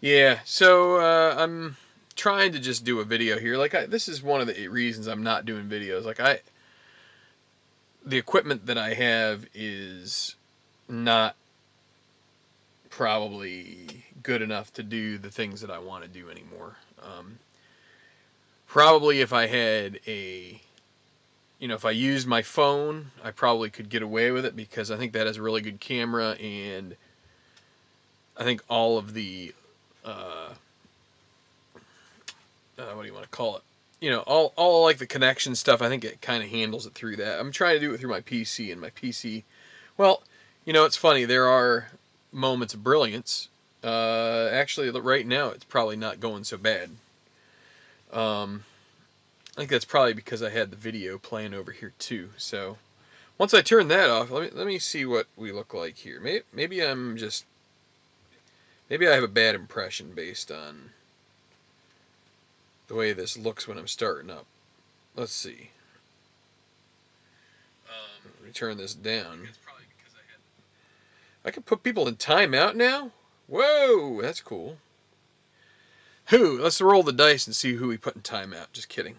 Yeah, so I'm trying to just do a video here. This is one of the reasons I'm not doing videos. The equipment that I have is not probably good enough to do the things that I want to do anymore. Probably if I had if I used my phone, I probably could get away with it because I think that has a really good camera, and I think all of the what do you want to call it? All like the connection stuff. I think it kind of handles it through that. I'm trying to do it through my PC, and my PC, well, it's funny. There are moments of brilliance. Actually, right now it's probably not going so bad. I think that's probably because I had the video playing over here too. So once I turn that off, let me see what we look like here. Maybe maybe I have a bad impression based on the way this looks when I'm starting up. Let's see. Let me turn this down. I can put people in timeout now? Whoa, that's cool. Let's roll the dice and see who we put in timeout. Just kidding.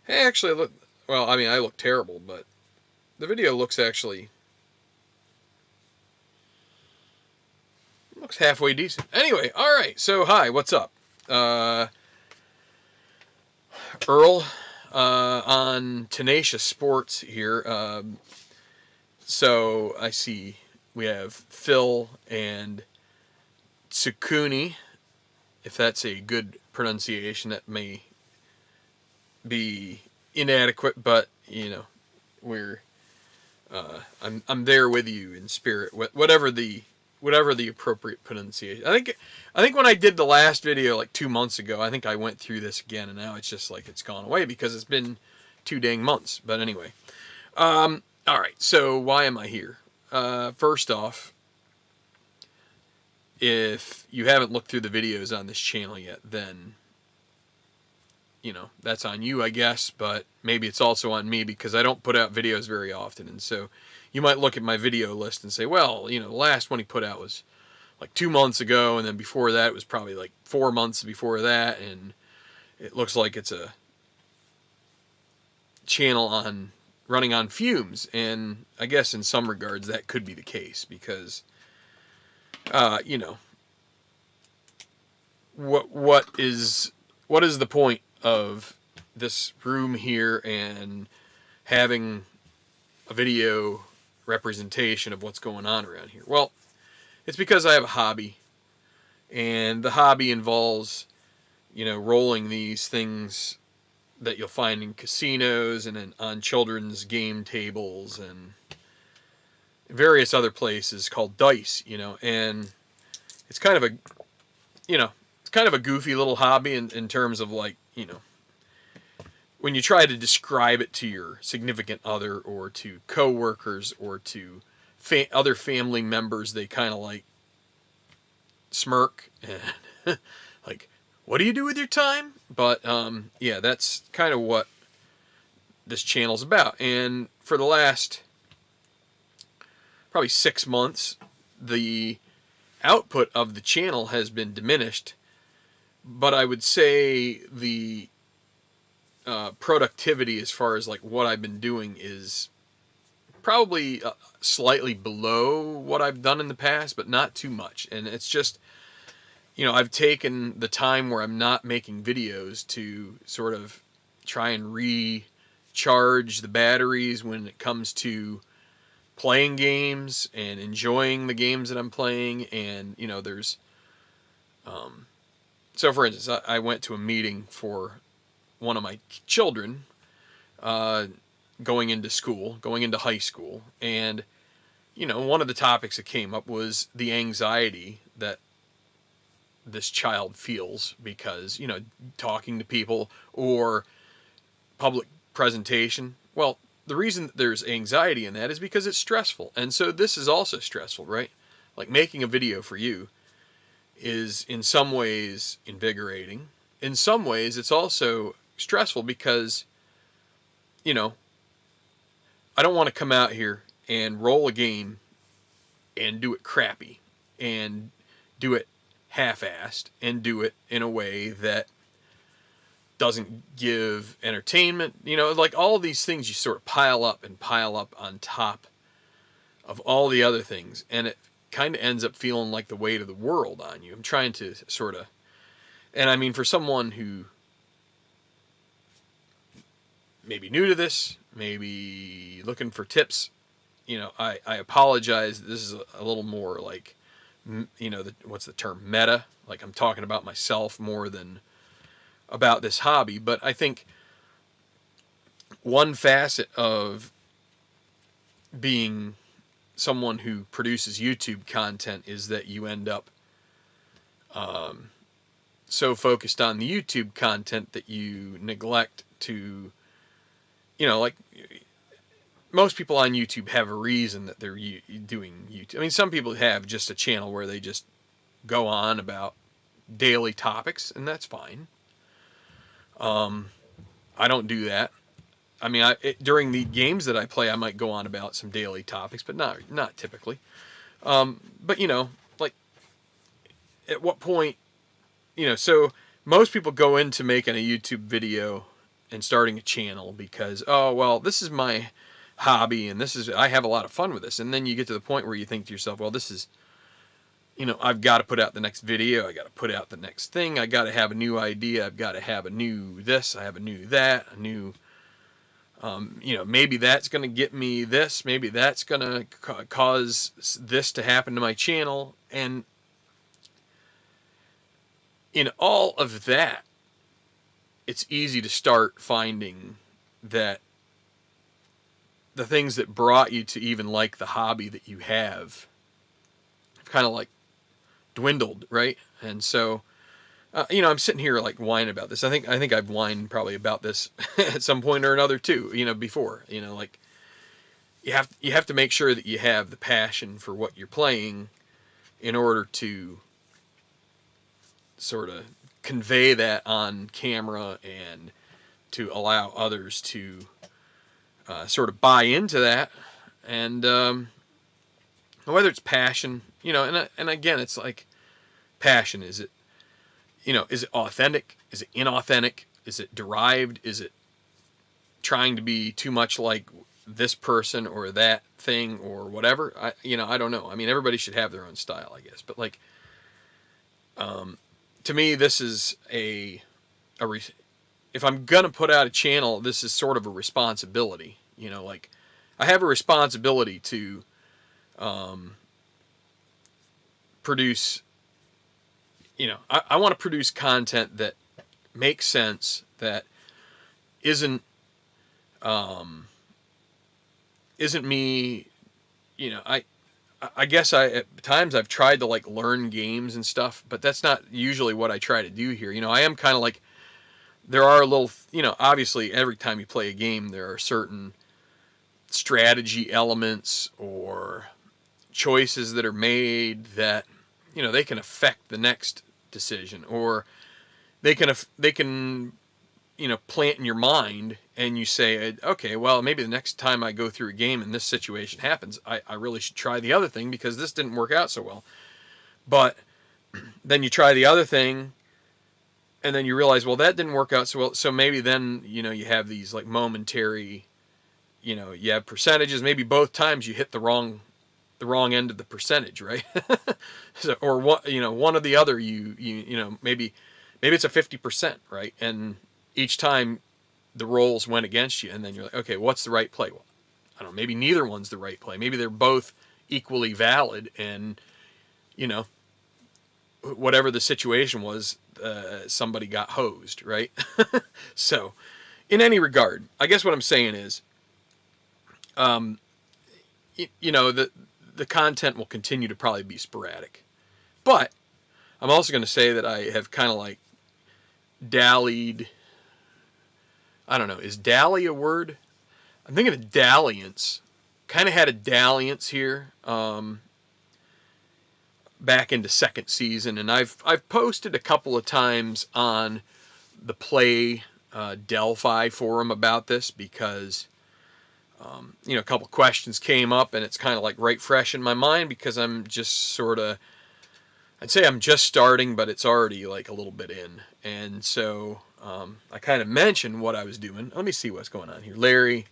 Hey, actually, look. Well, I mean, I look terrible, but the video looks halfway decent. Anyway, all right. So, hi, what's up? Earl on Tenacious Sports here. So I see we have Phil and Tsukuni. If that's a good pronunciation, that may be inadequate, but we're I'm there with you in spirit. Whatever the appropriate pronunciation. I think when I did the last video like 2 months ago, I think I went through this again, and now it's just like it's gone away because it's been 2 dang months. But anyway, all right. So why am I here? First off, if you haven't looked through the videos on this channel yet, then that's on you, I guess, but maybe it's also on me because I don't put out videos very often. And so you might look at my video list and say, well, the last one he put out was like 2 months ago, and then before that it was probably like 4 months before that, and it looks like it's a channel running on fumes. And I guess in some regards that could be the case because uh, you know what is the point of this room here and having a video representation of what's going on around here? Well, it's because I have a hobby, and the hobby involves, rolling these things that you'll find in casinos and on children's game tables and various other places called dice, and it's kind of a, it's kind of a goofy little hobby in terms of like, when you try to describe it to your significant other or to coworkers or to other family members, they kind of like smirk and like, what do you do with your time? But yeah, that's kind of what this channel's about. And for the last probably 6 months, the output of the channel has been diminished, but I would say the productivity as far as like what I've been doing is probably slightly below what I've done in the past, but not too much. And it's just, I've taken the time where I'm not making videos to sort of try and recharge the batteries when it comes to playing games and enjoying the games that I'm playing. And, there's, so for instance, I went to a meeting for one of my children uh, going into high school. And, one of the topics that came up was the anxiety that this child feels because, talking to people or public presentation. Well, the reason that there's anxiety in that is because it's stressful. And so this is also stressful, right? Like making a video for you is in some ways invigorating. In some ways, it's also stressful because, you know, I don't want to come out here and roll a game and do it crappy and do it half-assed and do it in a way that doesn't give entertainment. You know, like all these things you sort of pile up on top of all the other things, and it kind of ends up feeling like the weight of the world on you. I'm trying to sort of, and I mean, for someone who maybe new to this, maybe looking for tips, you know, I apologize. This is a little more like, you know, what's the term? Meta. Like I'm talking about myself more than about this hobby. But I think one facet of being someone who produces YouTube content is that you end up so focused on the YouTube content that you neglect to, you know, like most people on YouTube have a reason that they're doing YouTube. I mean, some people have just a channel where they just go on about daily topics, and that's fine. I don't do that. I mean, during the games that I play, I might go on about some daily topics, but not typically. But you know, like at what point, you know, so most people go into making a YouTube video and starting a channel because, oh well, this is my hobby and I have a lot of fun with this. And then you get to the point where you think to yourself, well, this is, you know, I've got to put out the next video, I got to put out the next thing, I got to have a new idea, I've got to have a new this, I have a new that, a new, you know, maybe that's going to get me this, maybe that's going to cause this to happen to my channel. And in all of that, it's easy to start finding that the things that brought you to even like the hobby that you have kind of like dwindled, right? And so, you know, I'm sitting here like whining about this. I think I've whined probably about this at some point or another too, you know, before, you know, like you have to make sure that you have the passion for what you're playing in order to sort of convey that on camera and to allow others to sort of buy into that. And whether it's passion, you know, and again, it's like passion. Is it, you know, is it authentic? Is it inauthentic? Is it derived? Is it trying to be too much like this person or that thing or whatever? You know, I don't know. I mean, everybody should have their own style, I guess. But like, to me, this is if I'm gonna put out a channel, this is sort of a responsibility. You know, like I have a responsibility to produce. You know, I want to produce content that makes sense, that isn't me. You know, I guess at times I've tried to like learn games and stuff, but that's not usually what I try to do here. You know, I am kind of like, there are a little, you know, obviously every time you play a game, there are certain strategy elements or choices that are made that, you know, they can affect the next decision, or they can, you know, plant in your mind and you say, okay, well, maybe the next time I go through a game and this situation happens, I really should try the other thing because this didn't work out so well. But then you try the other thing and then you realize, well, that didn't work out so well. So maybe then, you know, you have these like momentary, you know, you have percentages. Maybe both times you hit the wrong end of the percentage, right? So, or one, you know, one or the other, you know, maybe it's a 50%, right? And each time the rolls went against you, and then you're like, okay, what's the right play? Well, I don't know, maybe neither one's the right play. Maybe they're both equally valid, and, you know, whatever the situation was, somebody got hosed, right? So, in any regard, I guess what I'm saying is, you know, the content will continue to probably be sporadic. But I'm also going to say that I have kind of like dallied. I don't know, is dally a word? I'm thinking of dalliance. Kind of had a dalliance here back into second season, and I've posted a couple of times on the Play Delphi forum about this because you know, a couple questions came up, and it's kind of like right fresh in my mind because I'm just sort of, I'd say I'm just starting, but it's already like a little bit in, and so I kind of mentioned what I was doing. Let me see what's going on here. Larry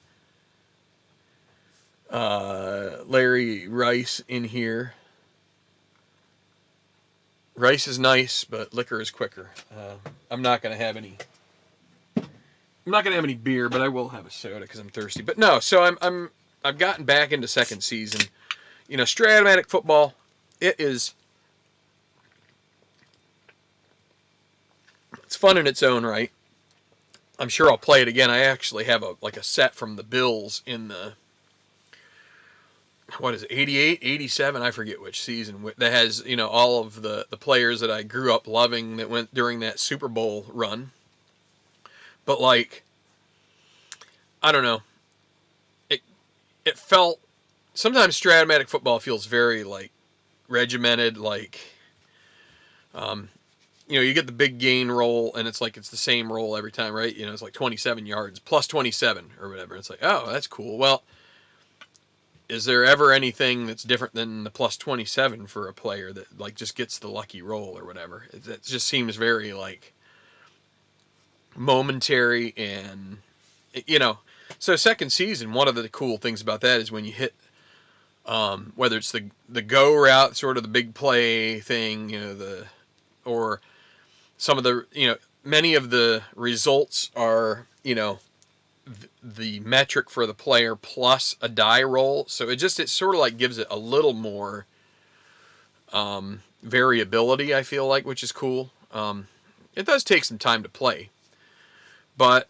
Rice in here. Rice is nice, but liquor is quicker. I'm not gonna have any. I'm not gonna have any beer, but I will have a soda because I'm thirsty. But no, so I've gotten back into second season. You know, Stratomatic football. It's fun in its own right. I'm sure I'll play it again. I actually have a set from the Bills in the, what is it, 88, 87, I forget which season, that has, you know, all of the players that I grew up loving that went during that Super Bowl run. But like, I don't know. It felt, sometimes Stratomatic football feels very like regimented, like you know, you get the big gain roll and it's like it's the same roll every time, right? You know, it's like 27 yards plus 27 or whatever. It's like, oh, that's cool. Well, is there ever anything that's different than the plus 27 for a player that like just gets the lucky roll or whatever? It just seems very like momentary, and you know, so second season, one of the cool things about that is when you hit whether it's the go route, sort of the big play thing, you know, or some of the, you know, many of the results are, you know, the metric for the player plus a die roll. So it sort of like gives it a little more variability, I feel like, which is cool. It does take some time to play. But,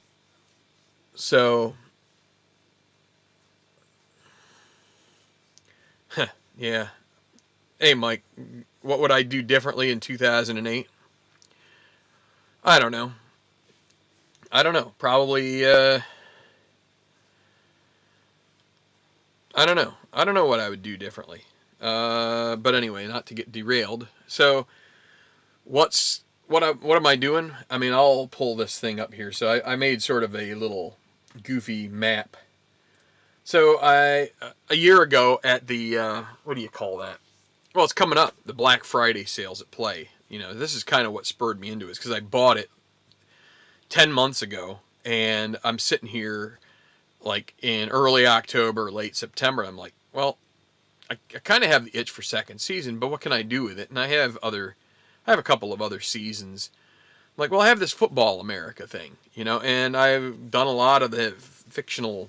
so, yeah. Hey, Mike, what would I do differently in 2008? I don't know. Probably, I don't know. I don't know what I would do differently. But anyway, not to get derailed. So, what am I doing? I mean, I'll pull this thing up here. So I made sort of a little goofy map. So a year ago at the what do you call that? Well, it's coming up, the Black Friday sales at Play. You know, this is kind of what spurred me into it, because I bought it 10 months ago, and I'm sitting here like in early October, late September. I'm like, well, I kind of have the itch for second season, but what can I do with it? And I have a couple of other seasons. I'm like, well, I have this Football America thing, you know, and I've done a lot of the fictional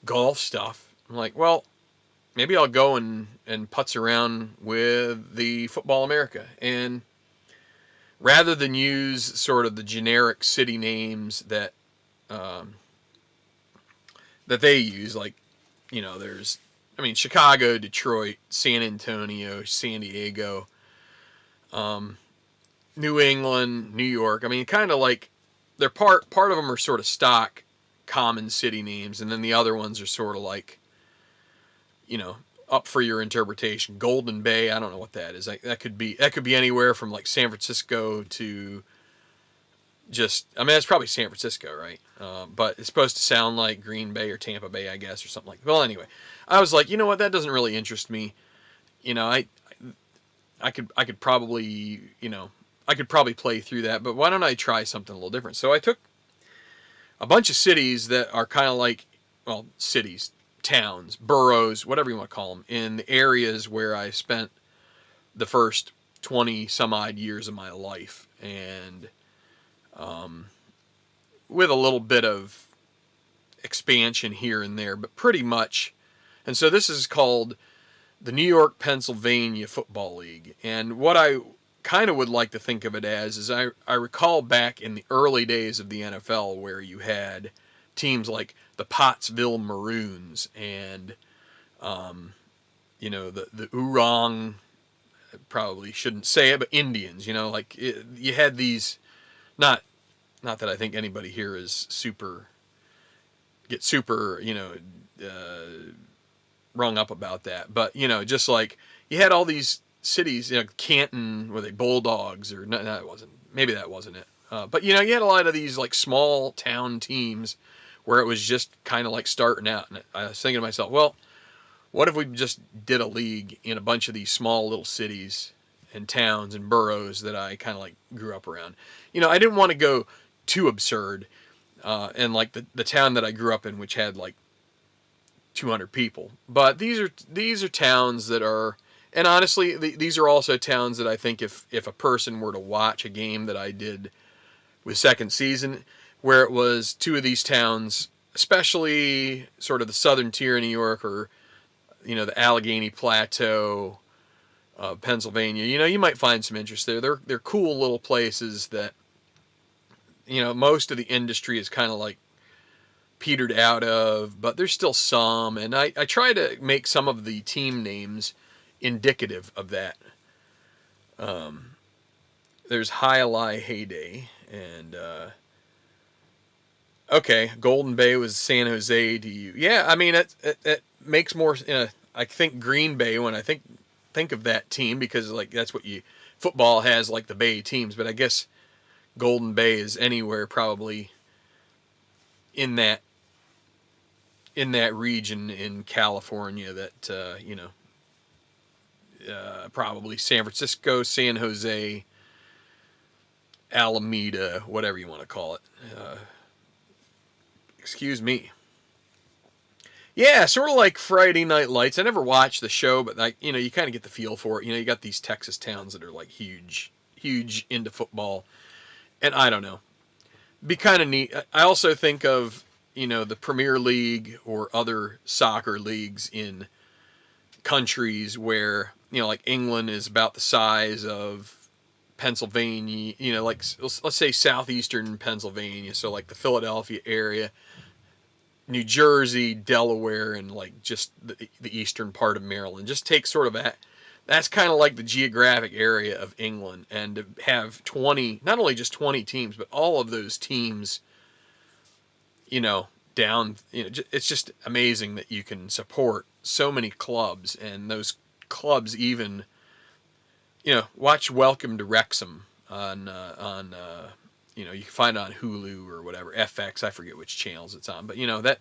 golf stuff. I'm like, well, maybe I'll go and putz around with the Football America. And rather than use sort of the generic city names that that they use, like, you know, there's, I mean, Chicago, Detroit, San Antonio, San Diego, New England, New York. I mean, kind of like they're part of them are sort of stock common city names, and then the other ones are sort of like, you know, up for your interpretation. Golden Bay, I don't know what that is. That could be anywhere from like San Francisco to just, I mean, it's probably San Francisco, right? But it's supposed to sound like Green Bay or Tampa Bay, I guess, or something like that. Well, anyway, I was like, you know what, that doesn't really interest me. You know, I could probably, you know, I could probably play through that, but why don't I try something a little different? So I took a bunch of cities that are kind of like, well, cities, towns, boroughs, whatever you want to call them, in the areas where I spent the first 20 some odd years of my life, and with a little bit of expansion here and there, but pretty much. And so this is called the New York, Pennsylvania Football League. And what I kind of would like to think of it as is I recall back in the early days of the NFL where you had teams like the Pottsville Maroons and, you know, the Oorang, probably shouldn't say it, but Indians, you know, like you had these, not Not that I think anybody here is get super, rung up about that. But, just like you had all these cities, Canton, were they Bulldogs or no, that wasn't. Maybe that wasn't it. But you had a lot of these like small town teams where it was just kind of like starting out. And I was thinking to myself, well, what if we just did a league in a bunch of these small little cities and towns and boroughs that I kind of like grew up around? I didn't want to go too absurd. And like the town that I grew up in, which had like 200 people. But these are towns that are, and honestly, these are also towns that I think if a person were to watch a game that I did with second season, where it was two of these towns, especially sort of the southern tier of New York or the Allegheny Plateau, Pennsylvania, you might find some interest there. They're cool little places that most of the industry is kind of like petered out of, but there's still some, and I try to make some of the team names indicative of that. There's Highlight Heyday, and okay, Golden Bay was San Jose to you. Yeah, I mean it makes more. I think Green Bay when I think of that team because like that's what football has like the Bay teams, but I guess Golden Bay is anywhere probably in that region in California that probably San Francisco, San Jose, Alameda, whatever you want to call it. Excuse me. Yeah, sort of like Friday Night Lights. I never watched the show, but like you kind of get the feel for it. You got these Texas towns that are like huge into football, and I don't know, be kind of neat. I also think of the Premier League or other soccer leagues in countries where like England is about the size of Pennsylvania, like let's say southeastern Pennsylvania, so like the Philadelphia area, New Jersey, Delaware, and like just the eastern part of Maryland. Just take sort of that's kind of like the geographic area of England, and to have 20, not only just 20 teams, but all of those teams, down, it's just amazing that you can support so many clubs, and those clubs even, watch Welcome to Wrexham on you can find it on Hulu or whatever, FX, I forget which channels it's on, but that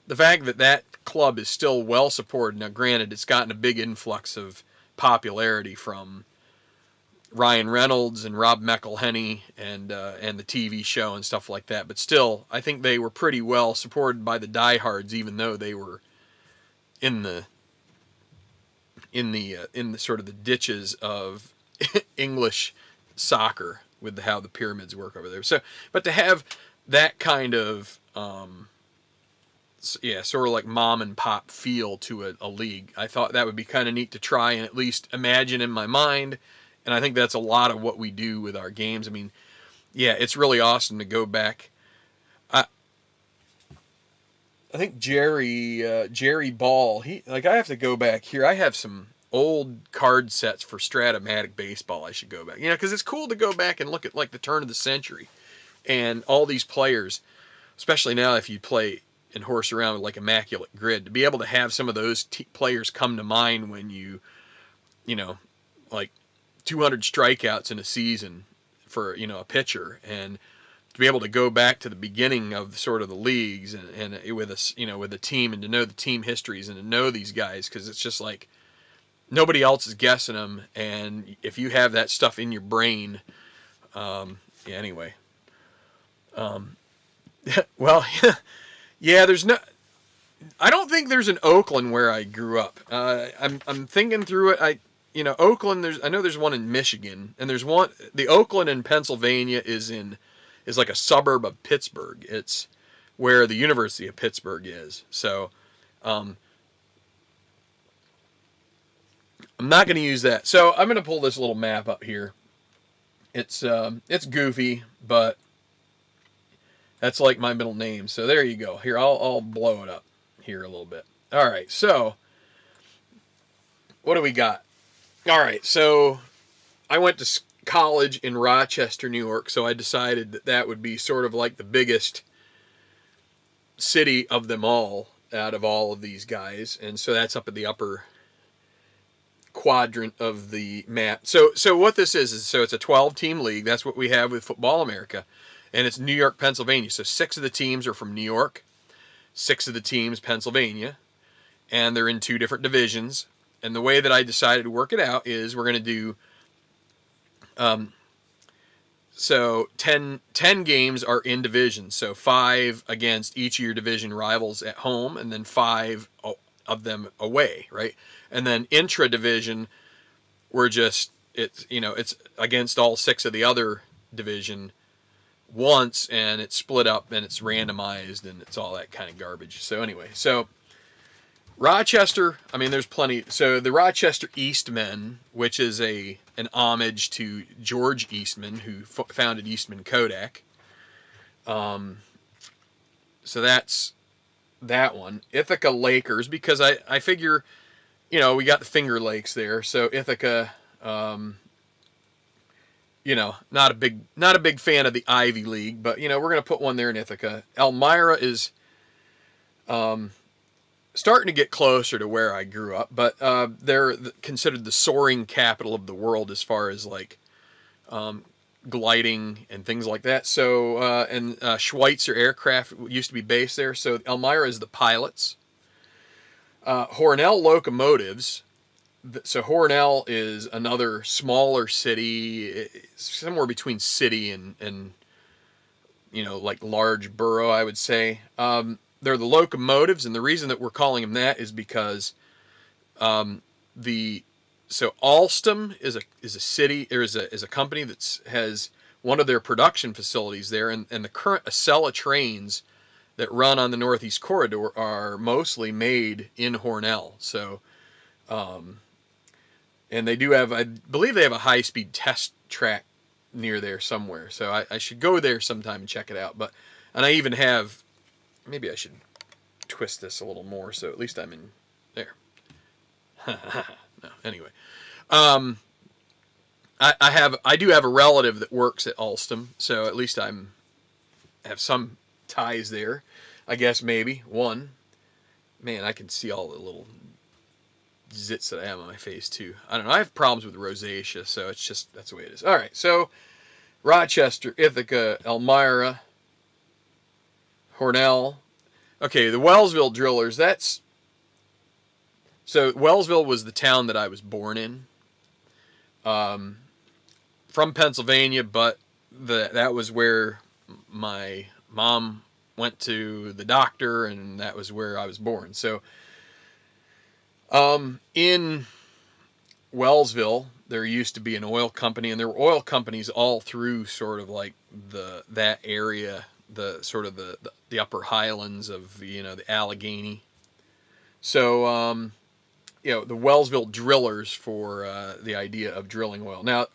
the fact that club is still well supported. Now, granted, it's gotten a big influx of popularity from Ryan Reynolds and Rob McElhenney and the TV show and stuff like that. But still, I think they were pretty well supported by the diehards, even though they were in the sort of the ditches of English soccer with how the pyramids work over there. So, but to have that kind of sort of like mom and pop feel to a league, I thought that would be kind of neat to try and at least imagine in my mind. And I think that's a lot of what we do with our games. I mean, yeah, it's really awesome to go back. I think Jerry Ball. I have to go back here. I have some old card sets for Stratomatic baseball. I should go back. Because it's cool to go back and look at like the turn of the century and all these players, especially now if you play and horse around with like Immaculate Grid, to be able to have some of those players come to mind when you like 200 strikeouts in a season for a pitcher, and to be able to go back to the beginning of sort of the leagues and with us with the team, and to know the team histories and to know these guys, because it's just like nobody else is guessing them, and if you have that stuff in your brain, anyway, well, yeah, I don't think there's an Oakland where I grew up. I'm thinking through it. Oakland. I know there's one in Michigan, and there's one. The Oakland in Pennsylvania is like a suburb of Pittsburgh. It's where the University of Pittsburgh is. So, I'm not going to use that. So I'm going to pull this little map up here. It's goofy, but that's like my middle name. So there you go. Here, I'll blow it up here a little bit. All right. So what do we got? All right. So I went to college in Rochester, New York, so I decided that that would be sort of like the biggest city of them all out of all of these guys, and so that's up at the upper quadrant of the map. So what this is so it's a 12-team league. That's what we have with Football America, and it's New York, Pennsylvania. So 6 of the teams are from New York, 6 of the teams Pennsylvania, and they're in 2 different divisions. And the way that I decided to work it out is we're going to do so 10 games are in divisions. So 5 against each of your division rivals at home, and then 5 of them away, right? And then intra-division, we're just, it's against all 6 of the other division once, and it's split up and it's randomized and it's all that kind of garbage. So anyway, so Rochester, I mean, there's plenty. So the Rochester Eastmen, which is an homage to George Eastman, who founded Eastman Kodak. So that's that one. Ithaca Lakers, because I figure, we got the Finger Lakes there. So Ithaca, not a big fan of the Ivy League, but we're going to put one there in Ithaca. Elmira is starting to get closer to where I grew up, but they're considered the soaring capital of the world as far as like gliding and things like that. So and Schweitzer Aircraft used to be based there. So Elmira is the pilots. Hornell Locomotives. So Hornell is another smaller city, somewhere between city and like large borough, I would say. They're the Locomotives, and the reason that we're calling them that is because so Alstom is a city, or is a company that has one of their production facilities there, and the current Acela trains that run on the Northeast Corridor are mostly made in Hornell. So, and they do have, I believe they have a high-speed test track near there somewhere. So I should go there sometime and check it out. And I even have, maybe I should twist this a little more so at least I'm in there. No, anyway. I do have a relative that works at Alstom, so at least I have some ties there. I guess maybe one. Man, I can see all the little zits that I have on my face too. I don't know. I have problems with rosacea, so it's just, that's the way it is. All right, so Rochester, Ithaca, Elmira, Hornell. Okay, the Wellsville Drillers. So Wellsville was the town that I was born in. From Pennsylvania, but that was where my mom went to the doctor, and that was where I was born. So in Wellsville, there used to be an oil company, and there were oil companies all through sort of like that area, the sort of the upper highlands of the Allegheny. So the Wellsville Drillers for the idea of drilling oil. Now,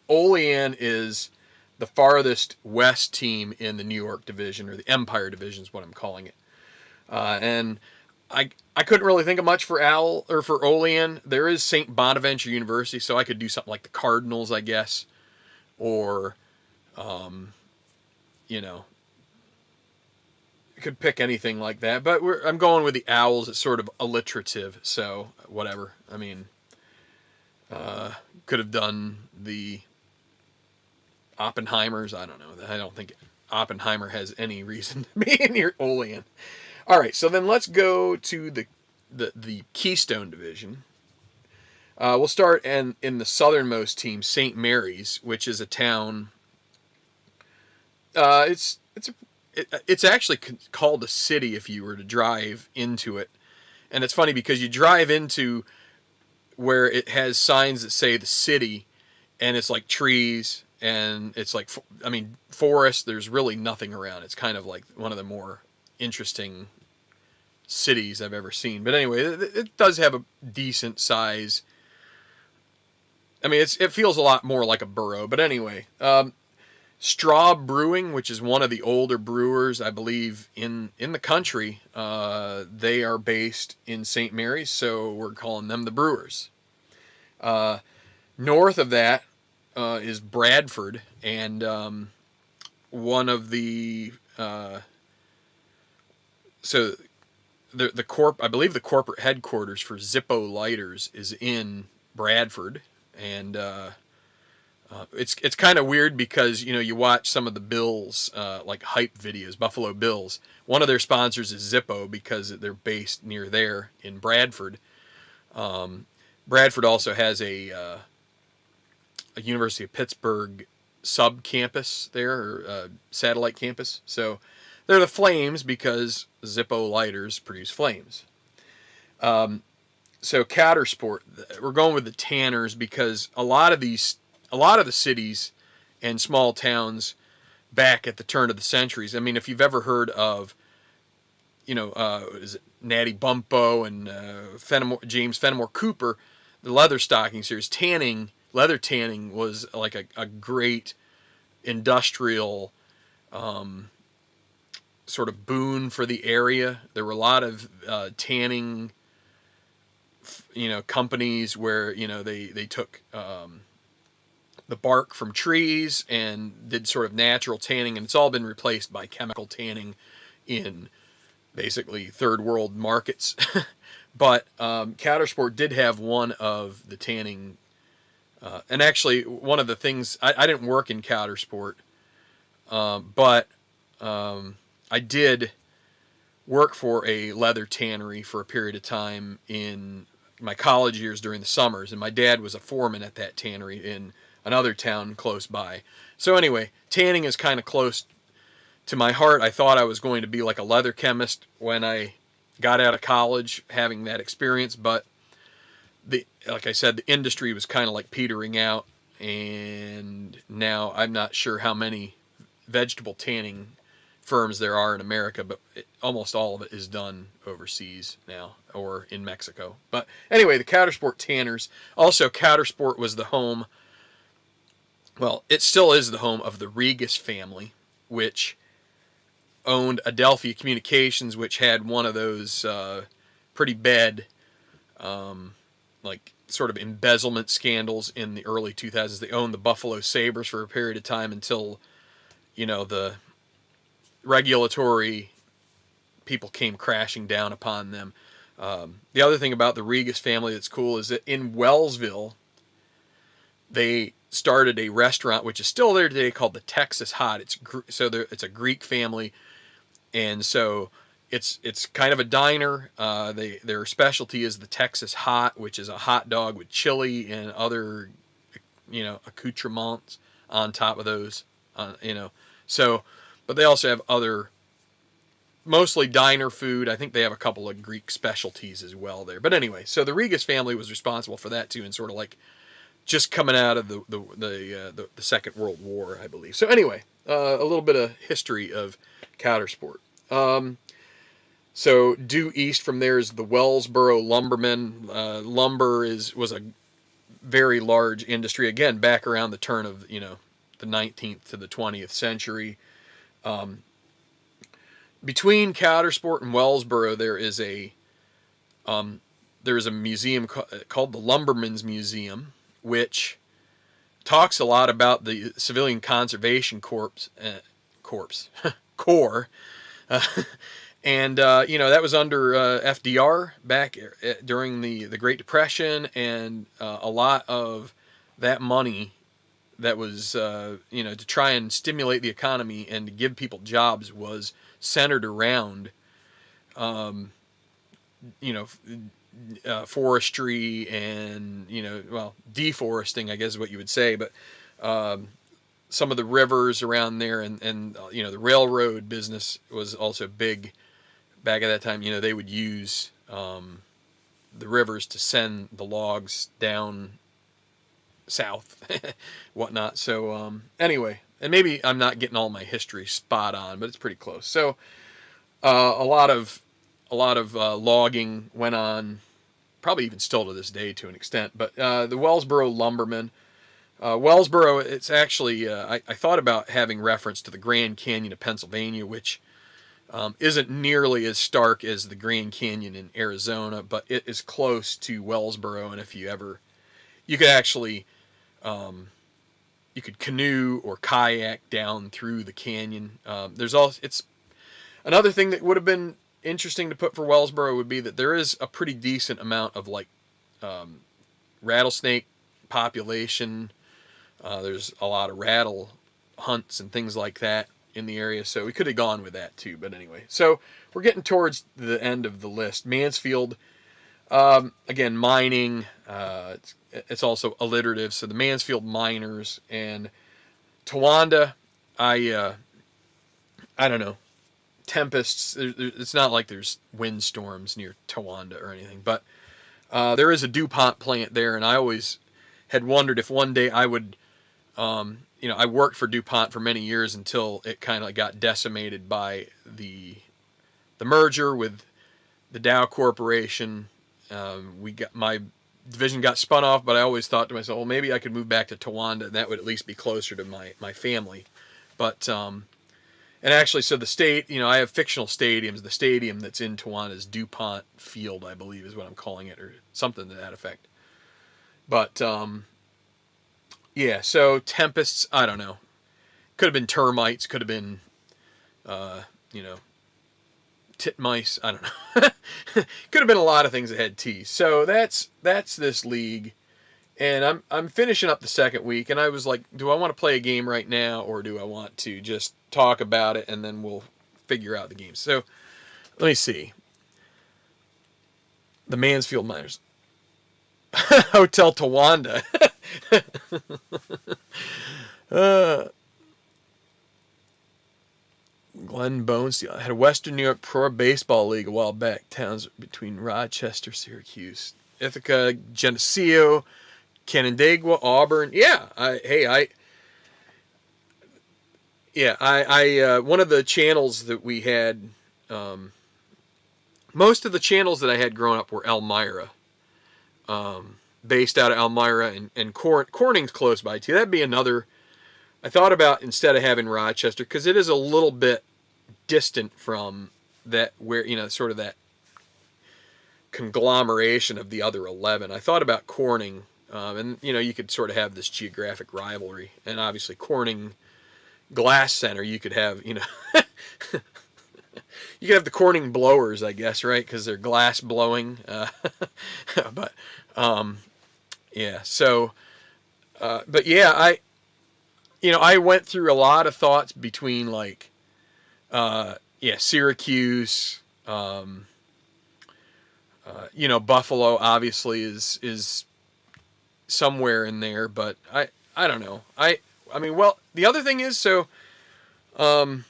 Olean is the farthest west team in the New York division, or the Empire division is what I'm calling it. And I couldn't really think of much for Olean. There is St. Bonaventure University, so I could do something like the Cardinals, I guess, or could pick anything like that. But I'm going with the Owls. It's sort of alliterative, so whatever. I mean, could have done the Oppenheimers. I don't know. I don't think Oppenheimer has any reason to be in your Olean. All right, so then let's go to the Keystone Division. We'll start in the southernmost team, St. Mary's, which is a town. It's actually called a city if you were to drive into it, and it's funny because you drive into where it has signs that say the city, and it's like trees, and it's like, forest. There's really nothing around. It's kind of like one of the more interesting cities I've ever seen. But anyway, it does have a decent size. I mean, it feels a lot more like a borough. But anyway, Straw Brewing, which is one of the older brewers, I believe, in the country, they are based in St. Mary's, so we're calling them the Brewers. North of that, is Bradford, and one of the so I believe the corporate headquarters for Zippo lighters is in Bradford, and it's kind of weird because you watch some of the Bills like hype videos, Buffalo Bills. One of their sponsors is Zippo because they're based near there in Bradford. Bradford also has a University of Pittsburgh sub campus there, or satellite campus. So they're the Flames because Zippo lighters produce flames. So Countersport, we're going with the Tanners because a lot of the cities and small towns back at the turn of the centuries. I mean, if you've ever heard of, is it Natty Bumppo and James Fenimore Cooper, the leather stocking series, leather tanning was like a great industrial sort of boon for the area. There were a lot of tanning companies where they took the bark from trees and did sort of natural tanning, and it's all been replaced by chemical tanning in basically third world markets. But Countersport did have one of the tanning, and actually one of the things, I didn't work in Countersport, but I did work for a leather tannery for a period of time in my college years during the summers, and my dad was a foreman at that tannery in another town close by. So anyway, tanning is kind of close to my heart. I thought I was going to be like a leather chemist when I got out of college, having that experience, but like I said, the industry was kind of like petering out, and now I'm not sure how many vegetable tanning firms there are in America, but almost all of it is done overseas now or in Mexico. But anyway, the Countersport Tanners. Also, Countersport was the home, well, it still is the home of the Regas family, which owned Adelphia Communications, which had one of those pretty bad like sort of embezzlement scandals in the early 2000s. They owned the Buffalo Sabres for a period of time until the regulatory people came crashing down upon them. The other thing about the Regas family that's cool is that in Wellsville, they started a restaurant which is still there today called the Texas Hot. It's a Greek family, and so it's kind of a diner. Their specialty is the Texas Hot, which is a hot dog with chili and other accoutrements on top of those. So, but they also have other, mostly diner food. I think they have a couple of Greek specialties as well there. But anyway, so the Regas family was responsible for that too, and sort of like just coming out of the Second World War, I believe. So anyway, a little bit of history of Countersport. So due east from there is the Wellsboro Lumbermen. Lumber was a very large industry, again, back around the turn of the 19th to the 20th century. Between Countersport and Wellsboro, there is a museum called the Lumbermen's Museum, which talks a lot about the Civilian Conservation Corps, Corps, and that was under FDR back during the Great Depression, and a lot of that money that was to try and stimulate the economy and to give people jobs was centered around forestry and deforesting, I guess is what you would say, but some of the rivers around there, and the railroad business was also big back at that time. They would use the rivers to send the logs down south, whatnot. So anyway, and maybe I'm not getting all my history spot on, but it's pretty close. So a lot of logging went on, probably even still to this day to an extent. But the Wellsboro Lumbermen, Wellsboro, it's actually I thought about having reference to the Grand Canyon of Pennsylvania, which isn't nearly as stark as the Grand Canyon in Arizona, but it is close to Wellsboro, and if you could actually you could canoe or kayak down through the canyon. There's also, it's another thing that would have been interesting to put for Wellsboro would be that there is a pretty decent amount of like rattlesnake population. There's a lot of rattle hunts and things like that in the area, so we could have gone with that too. But anyway, so we're getting towards the end of the list. Mansfield, again, mining. It's also alliterative, so the Mansfield Miners and Towanda. I don't know, tempests. It's not like there's windstorms near Towanda or anything, but there is a DuPont plant there, and I always had wondered if one day I would. I worked for DuPont for many years until it kind of got decimated by the merger with the Dow Corporation. My division got spun off, but I always thought to myself, well, maybe I could move back to Towanda, and that would at least be closer to my family. But and actually, so the state, I have fictional stadiums. The stadium that's in Towanda is DuPont Field, I believe, is what I'm calling it, or something to that effect. But yeah, so tempests, I don't know. Could have been termites, could have been, titmice, I don't know. Could have been a lot of things that had T. So that's this league. And I'm finishing up the second week, and I was like, do I want to play a game right now, or do I want to just talk about it, and then we'll figure out the game. So let me see. The Mansfield Miners. Hotel Towanda. Glenn Bonesteel had a Western New York Pro Baseball League a while back. Towns between Rochester, Syracuse, Ithaca, Geneseo, Canandaigua, Auburn. Yeah, I one of the channels that we had, most of the channels that I had growing up were Elmira, based out of Elmira, and Corning's close by too. That'd be another. I thought about instead of having Rochester, because it is a little bit distant from that, where sort of that conglomeration of the other 11. I thought about Corning, and you could sort of have this geographic rivalry, and obviously Corning Glass Center, you could have you could have the Corning blowers, I guess, right, because they're glass blowing. But yeah, so but yeah, I went through a lot of thoughts between like Syracuse, Buffalo obviously is somewhere in there, but I don't know. I mean, well, the other thing is, so I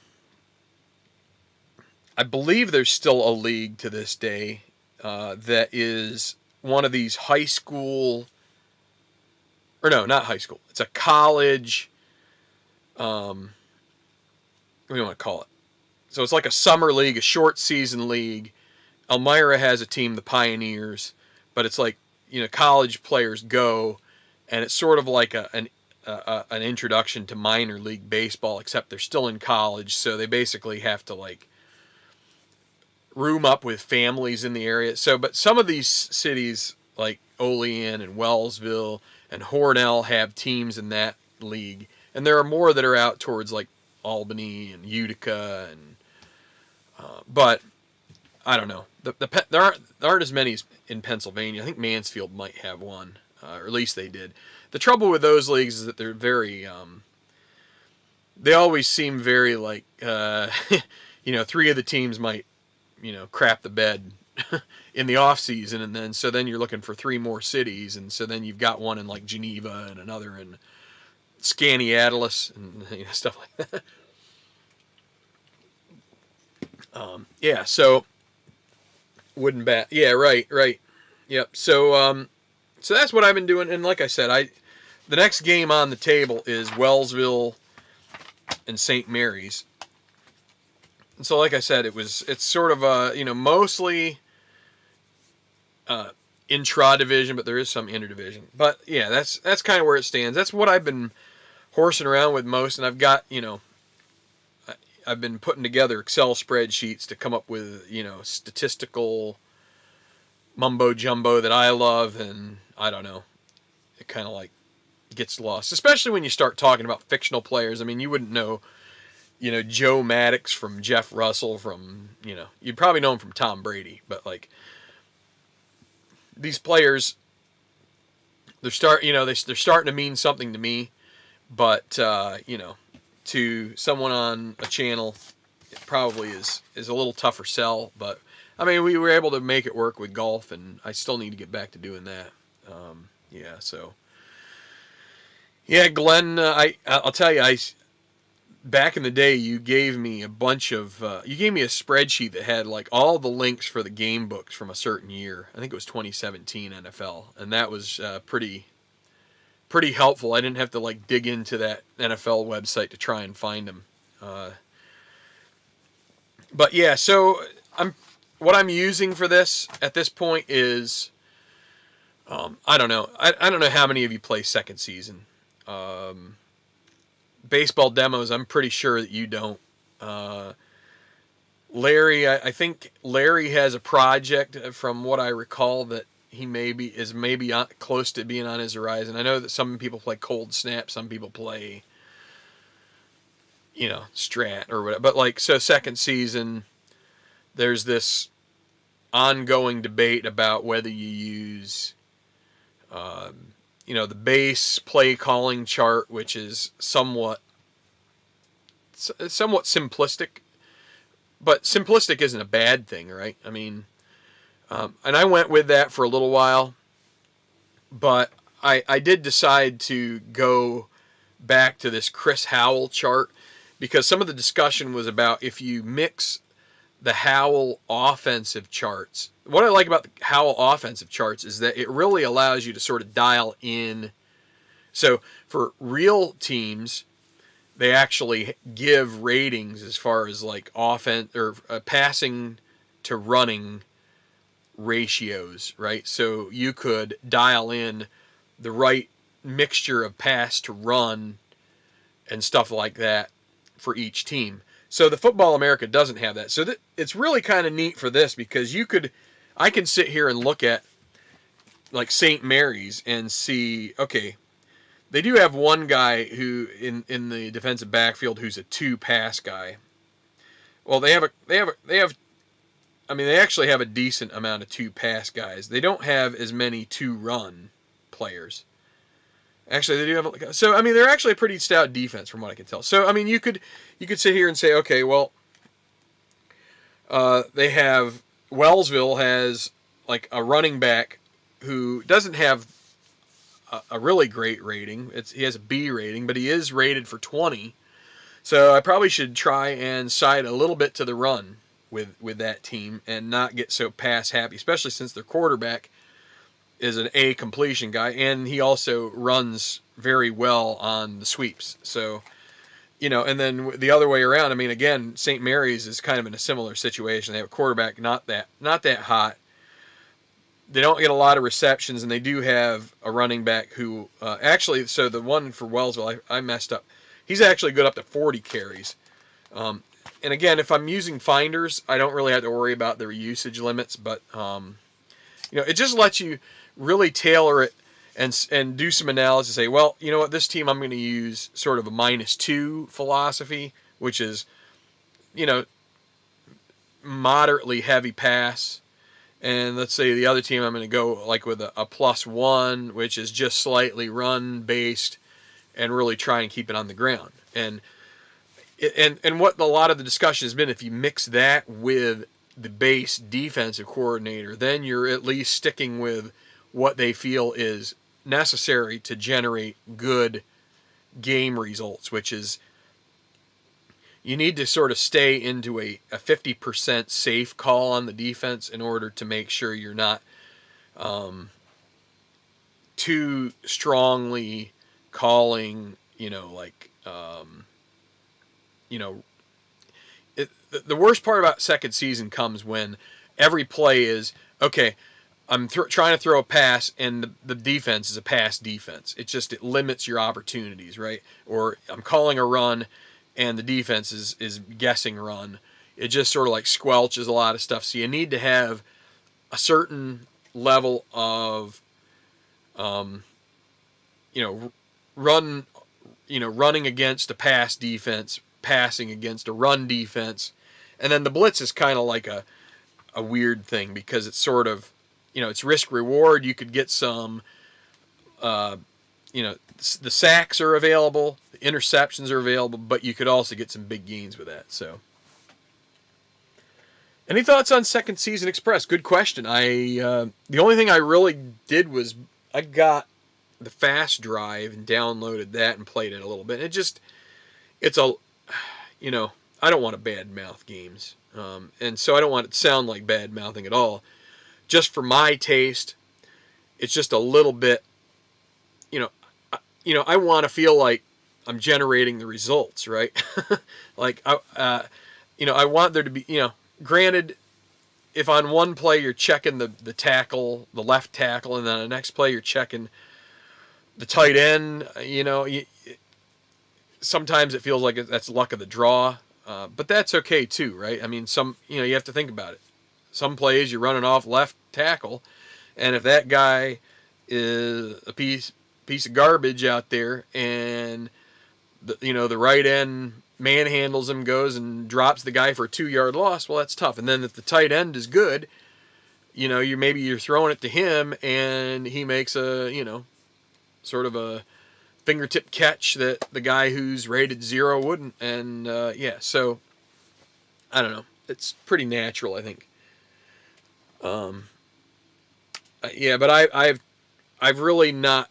believe there's still a league to this day that is one of these high school, or no, not high school. It's a college. What do you want to call it? So it's like a summer league, a short season league. Elmira has a team, the Pioneers, but it's like college players go, and it's sort of like an introduction to minor league baseball, except they're still in college, so they basically have to like room up with families in the area. So, but some of these cities like Olean and Wellsville and Hornell have teams in that league, and there are more that are out towards like Albany and Utica, and but I don't know. There aren't as many in Pennsylvania. I think Mansfield might have one, or at least they did. The trouble with those leagues is that they're very, they always seem very like, three of the teams might, crap the bed in the off season, and then you're looking for three more cities, and so then you've got one in like Geneva and another in Skaneateles and stuff like that. Yeah, so wooden bat. Yeah, right. Yep. So so that's what I've been doing, and like I said, the next game on the table is Wellsville and St. Mary's. And so, like I said, it's sort of mostly intra-division, but there is some interdivision. But yeah, that's kind of where it stands. That's what I've been horsing around with most, and I've got I've been putting together Excel spreadsheets to come up with statistical mumbo jumbo that I love, and I don't know, it kind of like gets lost, especially when you start talking about fictional players. I mean, you wouldn't know, Joe Maddox from Jeff Russell from, you'd probably know him from Tom Brady, but like these players, they're starting to mean something to me, but to someone on a channel, it probably is a little tougher sell. But I mean, we were able to make it work with golf, and I still need to get back to doing that. Yeah, so yeah, Glenn, I'll tell you, back in the day, you gave me a bunch of you gave me a spreadsheet that had like all the links for the game books from a certain year. I think it was 2017 NFL, and that was pretty helpful. I didn't have to like dig into that NFL website to try and find them. But yeah, so what I'm using for this at this point is I don't know. I don't know how many of you play second season. Baseball demos, I'm pretty sure that you don't. Larry, I think Larry has a project from what I recall that he is maybe close to being on his horizon. I know that some people play Cold Snap, some people play, Strat or whatever. But like, so second season, there's this ongoing debate about whether you use, the base play calling chart, which is somewhat simplistic, but simplistic isn't a bad thing, right? I mean, and I went with that for a little while, but I did decide to go back to this Chris Howell chart because some of the discussion was about if you mix the Howell offensive charts. What I like about the Howell offensive charts is that it really allows you to sort of dial in. So for real teams, they actually give ratings as far as like offense or passing to running ratios, right? So you could dial in the right mixture of pass to run and stuff like that for each team. So the Football America doesn't have that. So it's really kind of neat for this because I can sit here and look at like St. Mary's and see, okay, they do have one guy who in the defensive backfield who's a 2-pass guy. Well, they actually have a decent amount of 2-pass guys. They don't have as many 2-run players. Actually, they do have. So I mean, they're actually a pretty stout defense from what I can tell. So I mean, you could sit here and say, okay, well, they have Wellsville has like a running back who doesn't have a really great rating. He has a B rating, but he is rated for 20. So I probably should try and side a little bit to the run with that team and not get so pass happy, especially since their quarterback is an A completion guy, and he also runs very well on the sweeps. So, and then the other way around, I mean, again, St. Mary's is kind of in a similar situation. They have a quarterback not that hot. They don't get a lot of receptions, and they do have a running back who actually, so the one for Wellsville, I messed up. He's actually good up to 40 carries. And again, if I'm using finders, I don't really have to worry about their usage limits, but it just lets you really tailor it and do some analysis. Say, well, you know what, this team I'm going to use sort of a -2 philosophy, which is, moderately heavy pass. And let's say the other team I'm going to go like with a +1, which is just slightly run based and really try and keep it on the ground. And what a lot of the discussion has been, if you mix that with the base defensive coordinator, then you're at least sticking with what they feel is necessary to generate good game results, which is you need to sort of stay into a 50% safe call on the defense in order to make sure you're not too strongly calling, the worst part about second season comes when every play is, okay, I'm trying to throw a pass, and the defense is a pass defense. It limits your opportunities, right? Or I'm calling a run, and the defense is guessing run. It just sort of like squelches a lot of stuff. So you need to have a certain level of, running against a pass defense, passing against a run defense, and then the blitz is kind of like a weird thing because it's sort of, it's risk reward. You could get some, the sacks are available, the interceptions are available, but you could also get some big gains with that. So, any thoughts on Second Season Express? Good question. The only thing I really did was I got the fast drive and downloaded that and played it a little bit. It's a, I don't want to bad mouth games, and so I don't want it to sound like bad mouthing at all. Just for my taste, it's just a little bit, I want to feel like I'm generating the results, right? Like I want there to be, granted, if on one play you're checking the tackle, the left tackle, and then on the next play you're checking the tight end, sometimes it feels like that's luck of the draw, but that's okay too, right? I mean, you have to think about it. Some plays you're running off left tackle, and if that guy is a piece of garbage out there, and the right end manhandles him, goes and drops the guy for a 2-yard loss, well, that's tough. And then if the tight end is good, you're throwing it to him, and he makes a sort of a fingertip catch that the guy who's rated 0 wouldn't. And so I don't know. It's pretty natural, I think. But I've really not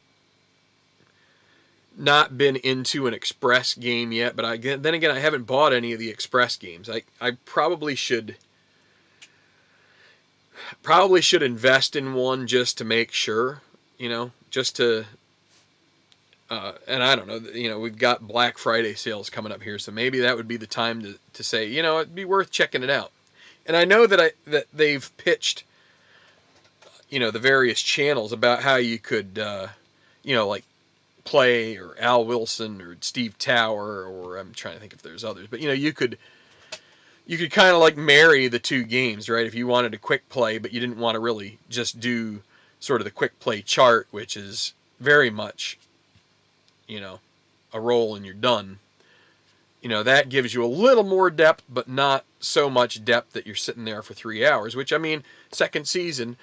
been into an Express game yet. But then again, I haven't bought any of the Express games. I probably should invest in one just to make sure. Just to. And I don't know, we've got Black Friday sales coming up here, so maybe that would be the time to say, it'd be worth checking it out. And I know that they've pitched, the various channels about how you could, like Play or Al Wilson or Steve Tower, or I'm trying to think if there's others, but you could kind of like marry the two games, right? If you wanted a quick play, but you didn't want to really just do sort of the quick play chart, which is very much, a roll and you're done. That gives you a little more depth, but not so much depth that you're sitting there for 3 hours, which, I mean, Second Season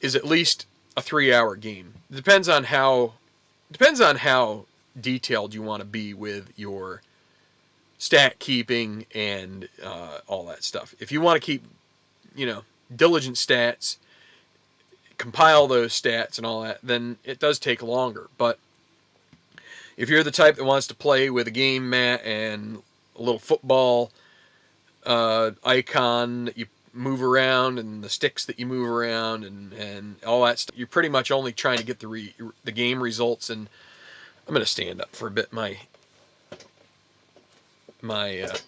is at least a 3-hour game. It depends on how detailed you want to be with your stat keeping and all that stuff. If you want to keep, diligent stats, compile those stats and all that, then it does take longer. But if you're the type that wants to play with a game mat and a little football icon that you move around, and the sticks that you move around, and all that stuff, you're pretty much only trying to get the game results. And I'm going to stand up for a bit. My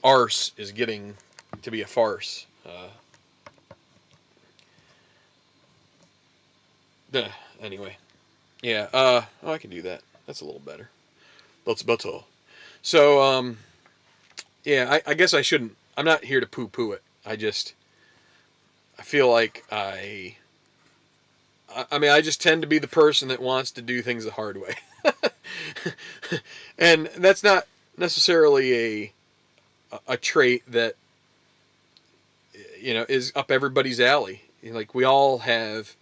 arse is getting to be a farce. Anyway, yeah. I can do that. That's a little better. That's better. So, I guess I shouldn't. I'm not here to poo-poo it. I feel like I just tend to be the person that wants to do things the hard way. And that's not necessarily a trait that, is up everybody's alley. Like, we all have.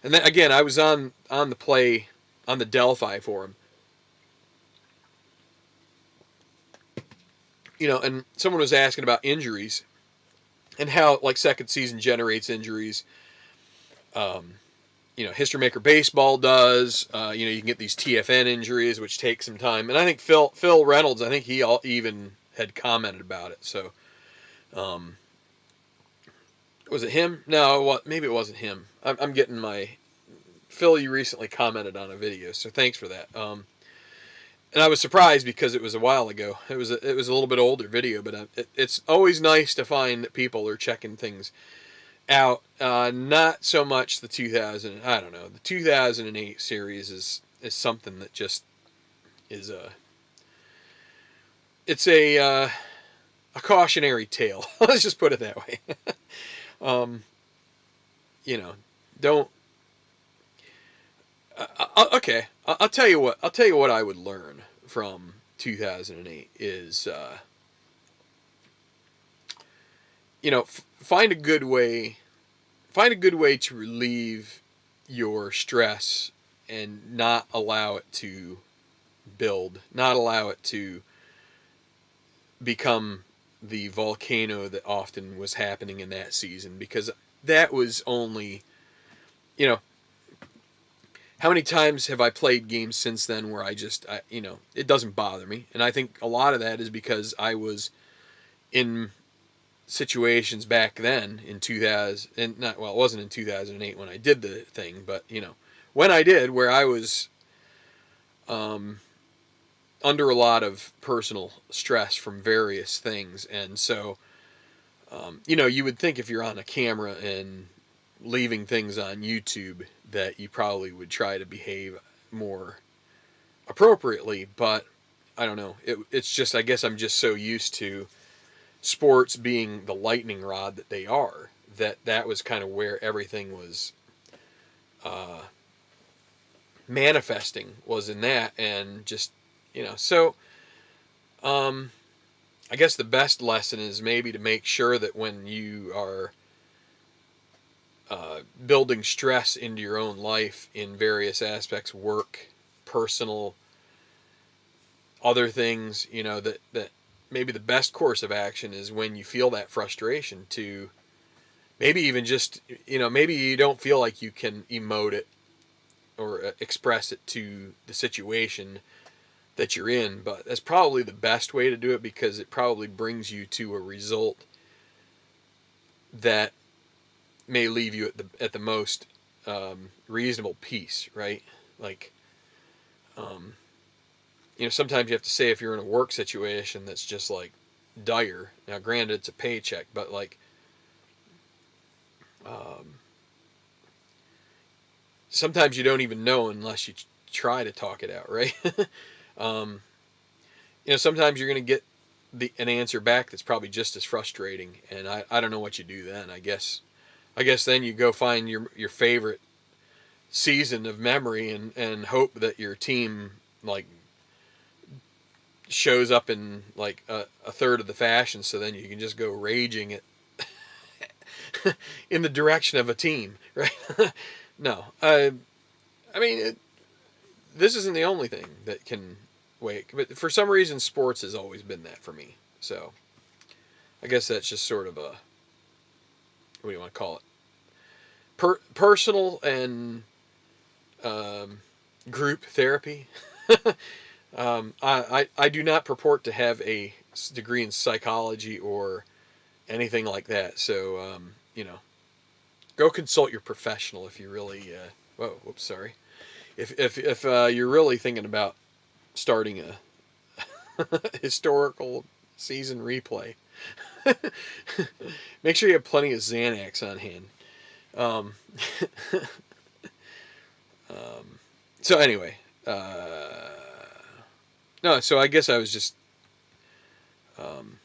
And then, again, I was on the Delphi forum. And someone was asking about injuries and how, like, Second Season generates injuries. History Maker Baseball does. You can get these TFN injuries, which take some time. And I think Phil Reynolds, I think he even had commented about it. So, was it him? No, maybe it wasn't him. I'm getting Phil, you recently commented on a video, so thanks for that. And I was surprised because it was a while ago. It was a little bit older video, but it's always nice to find that people are checking things out. Not so much the 2008 series is something that just is it's a cautionary tale. Let's just put it that way. Don't. Okay, I'll tell you what. I'll tell you what I would learn from 2008 is, find a good way. Find a good way to relieve your stress and not allow it to build, not allow it to become the volcano that often was happening in that season, because that was only, you know, how many times have I played games since then where it doesn't bother me. And I think a lot of that is because I was in situations back then in 2000, and not, well, it wasn't in 2008 when I did the thing, but, when I did, where I was um, under a lot of personal stress from various things. And so, you would think if you're on a camera and leaving things on YouTube that you probably would try to behave more appropriately, but I don't know. It's just, I guess I'm just so used to sports being the lightning rod that they are, that was kind of where everything was uh, manifesting, was in that. And just, so um, I guess the best lesson is maybe to make sure that when you are building stress into your own life in various aspects, work, personal, other things, that maybe the best course of action is when you feel that frustration to maybe even just, maybe you don't feel like you can emote it or express it to the situation that you're in, but that's probably the best way to do it, because it probably brings you to a result that may leave you at the most reasonable peace, right? Like, um, sometimes you have to say, if you're in a work situation that's just like dire. Now, granted, it's a paycheck, but like, um, sometimes you don't even know unless you try to talk it out, right? um, sometimes you're going to get an answer back that's probably just as frustrating, and I don't know what you do then. I guess then you go find your favorite season of memory, and hope that your team like shows up in like a third of the fashion, so then you can just go raging it in the direction of a team, right? No, I mean, this isn't the only thing that can wait, but for some reason, sports has always been that for me. So I guess that's just sort of a, what do you want to call it? Personal and um, group therapy. I do not purport to have a degree in psychology or anything like that. So, go consult your professional if you really, whoa, whoops, sorry. If you're really thinking about starting a historical season replay, make sure you have plenty of Xanax on hand. Um, um, so anyway, no, so I guess I was just, um,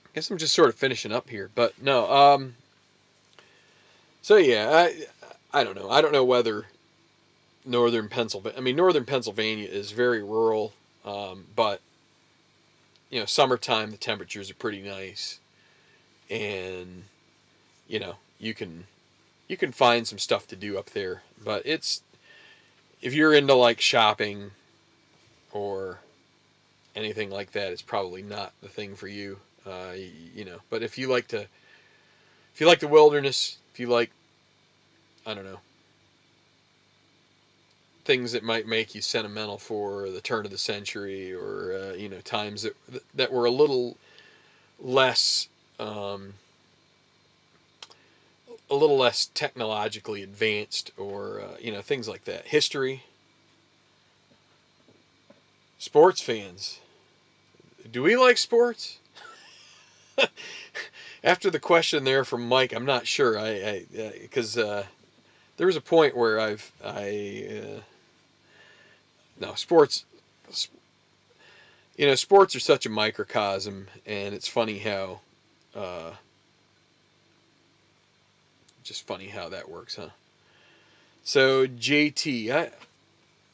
I guess I'm just sort of finishing up here, but no, so yeah, I don't know. I don't know whether northern Pennsylvania is very rural, but summertime the temperatures are pretty nice, and you can find some stuff to do up there. But if you're into like shopping or anything like that, it's probably not the thing for you. But if you like the wilderness, if you like, I don't know, things that might make you sentimental for the turn of the century, or times that were a little less um, a little less technologically advanced, or things like that. History, sports fans. Do we like sports? After the question there from Mike, I'm not sure. I because there was a point where no, sports. Sports are such a microcosm, and it's funny how just funny how that works, huh? So JT,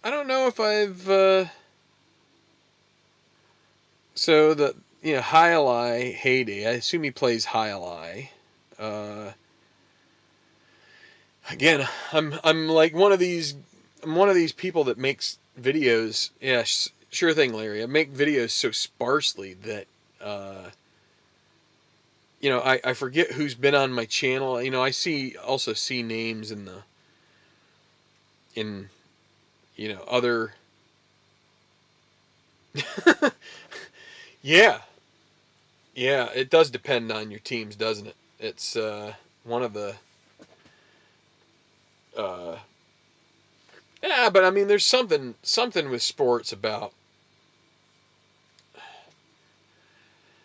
I don't know if I've so the Highlight Heyday. I assume he plays Highlight. Uh, Again, I'm like one of these. I'm one of these people that makes videos. Yeah, sure thing, Larry. I make videos so sparsely that uh, I forget who's been on my channel. I also see names in other. Yeah, yeah. It does depend on your teams, doesn't it? It's one of the. Uh, yeah, but I mean, there's something with sports about.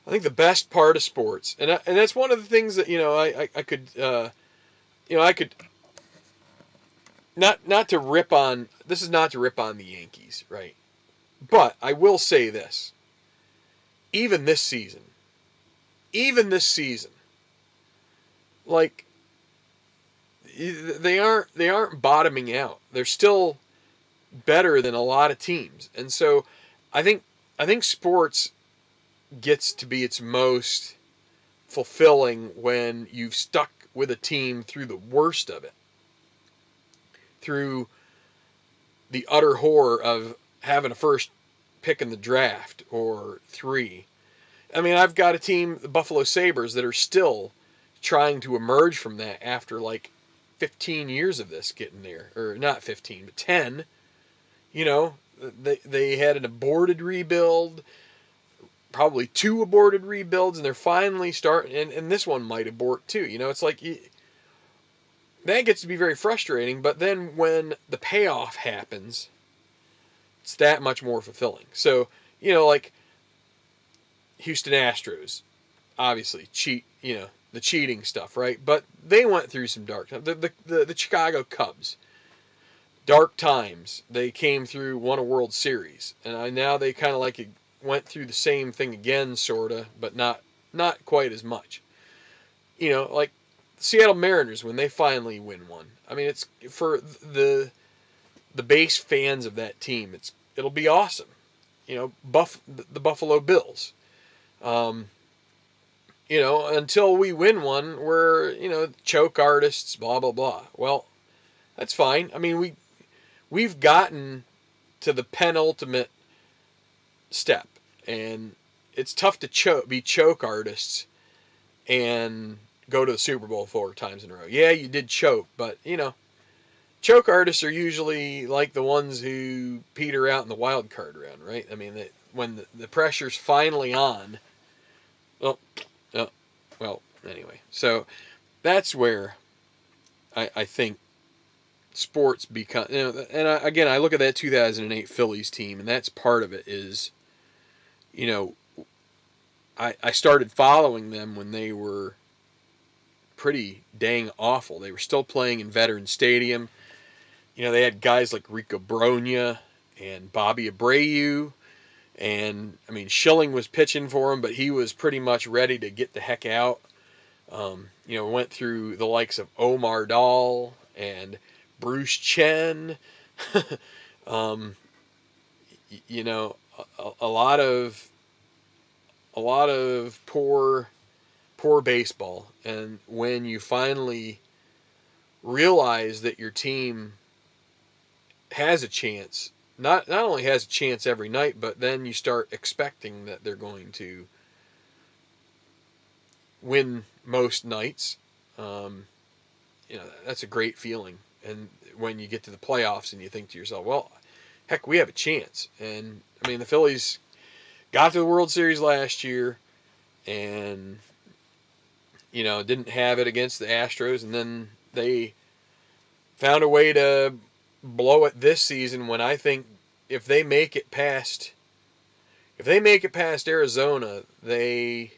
I think the best part of sports, and that's one of the things that I could I could not to rip on. This is not to rip on the Yankees, right? But I will say this: even this season, even this season, like they aren't bottoming out. They're still better than a lot of teams, and so I think I think sports gets to be its most fulfilling when you've stuck with a team through the worst of it, through the utter horror of having a first pick in the draft or three. I mean, I've got a team, the Buffalo Sabres, that are still trying to emerge from that after like 15 years of this getting there. Or not 15, but 10. You know, they had an aborted rebuild, probably two aborted rebuilds, and they're finally starting, and this one might abort too. It's like that gets to be very frustrating, but then when the payoff happens, it's that much more fulfilling. So, like Houston Astros, obviously the cheating stuff, right? But they went through some dark times. The Chicago Cubs, dark times. They came through, won a World Series, and now they kind of like went through the same thing again, sorta, but not quite as much. Like Seattle Mariners when they finally win one. I mean, it's for the base fans of that team. It'll be awesome. The Buffalo Bills. Um, until we win one, we're choke artists, blah blah blah. Well, that's fine. I mean, we've gotten to the penultimate step, and it's tough to be choke artists and go to the Super Bowl 4 times in a row. Yeah, you did choke, but choke artists are usually like the ones who peter out in the wild card round, right? I mean, when the pressure's finally on. Oh, oh, well, anyway. So that's where I think sports become. And again, I look at that 2008 Phillies team, and that's part of it is, you know, I started following them when they were pretty dang awful. They were still playing in Veterans Stadium. They had guys like Rico Brogna and Bobby Abreu. And, I mean, Schilling was pitching for him, but he was pretty much ready to get the heck out. Went through the likes of Omar Dahl and Bruce Chen. um, you know, a lot of poor baseball, and when you finally realize that your team has a chance, not only has a chance every night, but then you start expecting that they're going to win most nights. Um, that's a great feeling. And when you get to the playoffs and you think to yourself, well, heck, we have a chance. And I mean, the Phillies got to the World Series last year, and didn't have it against the Astros, and then they found a way to blow it this season. When I think if they make it past Arizona, they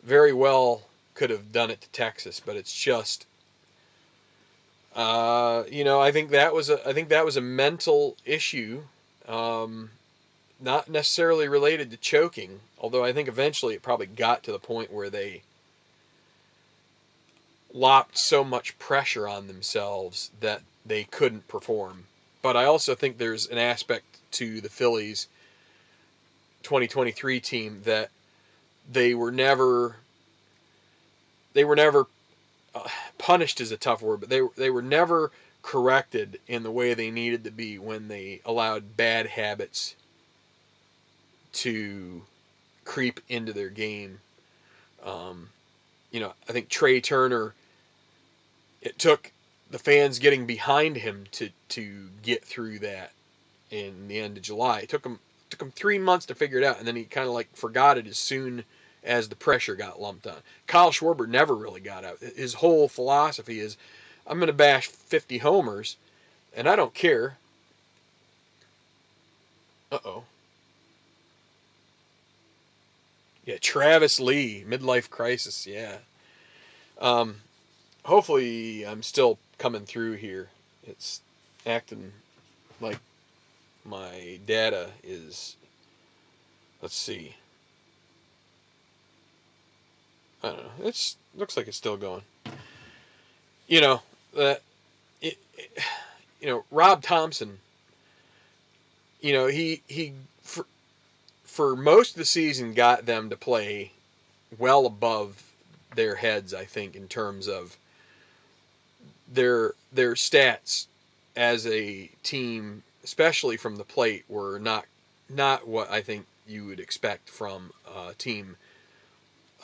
very well could have done it to Texas, but it's just I think that was a mental issue, not necessarily related to choking. Although I think eventually it probably got to the point where they lopped so much pressure on themselves that they couldn't perform. But I also think there's an aspect to the Phillies 2023 team that they were never they were never punished is a tough word, but they were never corrected in the way they needed to be when they allowed bad habits to creep into their game. Um, I think Trey Turner. It took the fans getting behind him to get through that in the end of July. It took him 3 months to figure it out, and then he kind of like forgot it as soon as the pressure got lumped on. Kyle Schwarber never really got out. His whole philosophy is, I'm going to bash 50 homers, and I don't care. Uh-oh. Yeah, Travis Lee, midlife crisis, yeah. Um, Hopefully I'm still coming through here. It's acting like my data is, let's see. I don't know. It looks like it's still going. You know, that it, Rob Thompson, he for most of the season got them to play well above their heads, I think, in terms of their stats as a team, especially from the plate, were not what I think you would expect from a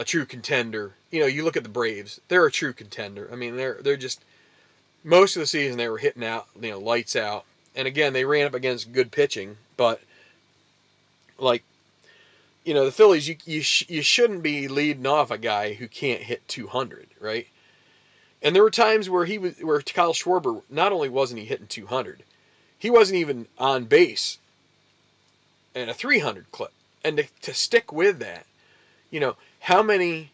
true contender. You look at the Braves; they're a true contender. I mean, they're just most of the season they were hitting out, lights out. And again, they ran up against good pitching, but like the Phillies, you shouldn't be leading off a guy who can't hit 200, right? And there were times where Kyle Schwarber not only wasn't he hitting 200, he wasn't even on base at a 300 clip. And to stick with that, how many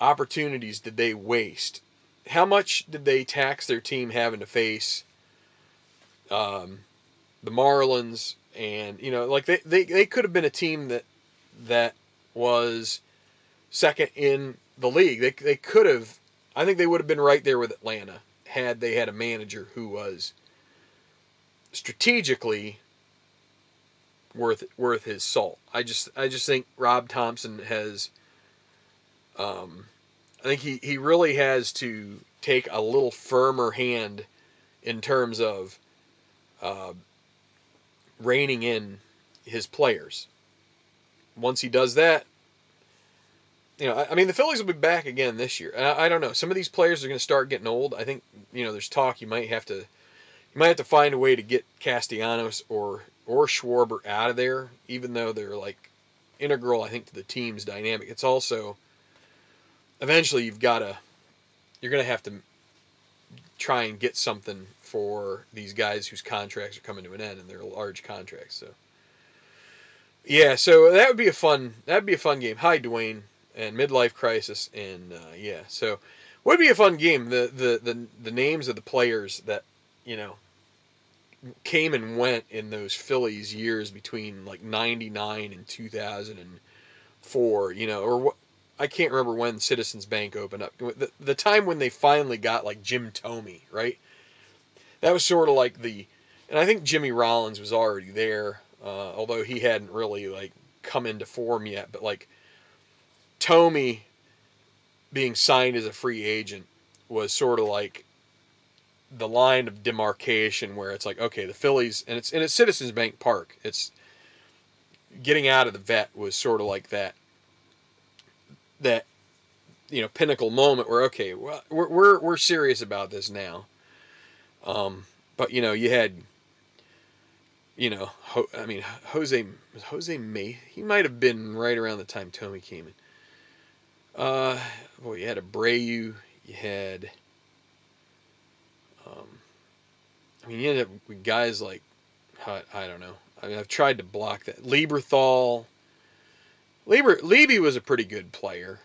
opportunities did they waste? How much did they tax their team having to face the Marlins? And like they could have been a team that was second in the league. They could have. I think they would have been right there with Atlanta had they had a manager who was strategically worth his salt. I just think Rob Thompson has. I think he really has to take a little firmer hand in terms of uh, reining in his players. Once he does that, I mean, the Phillies will be back again this year. I don't know. Some of these players are going to start getting old. I think there's talk you might have to find a way to get Castellanos or Schwarber out of there, even though they're like integral, I think, to the team's dynamic. It's also eventually you're going to have to try and get something for these guys whose contracts are coming to an end and they're large contracts. So yeah, so that'd be a fun game. Hi, Dwayne, and midlife crisis, and yeah, so would be a fun game. The names of the players that you know came and went in those Phillies years between like '99 and 2004. Or what. I can't remember when Citizens Bank opened up. The time when they finally got like Jim Thome, right? That was sort of like and I think Jimmy Rollins was already there, although he hadn't really like come into form yet. But like Thome being signed as a free agent was sort of like the line of demarcation where it's like, okay, the Phillies, and it's Citizens Bank Park. It's getting out of the vet was sort of like that pinnacle moment where, okay, well, we're serious about this now. But you had I mean, Jose May, he might have been right around the time Thome came in. Boy, you had Abreu, you had, um, I mean, you ended up with guys like, I don't know. I mean, I've tried to block that. Leby was a pretty good player.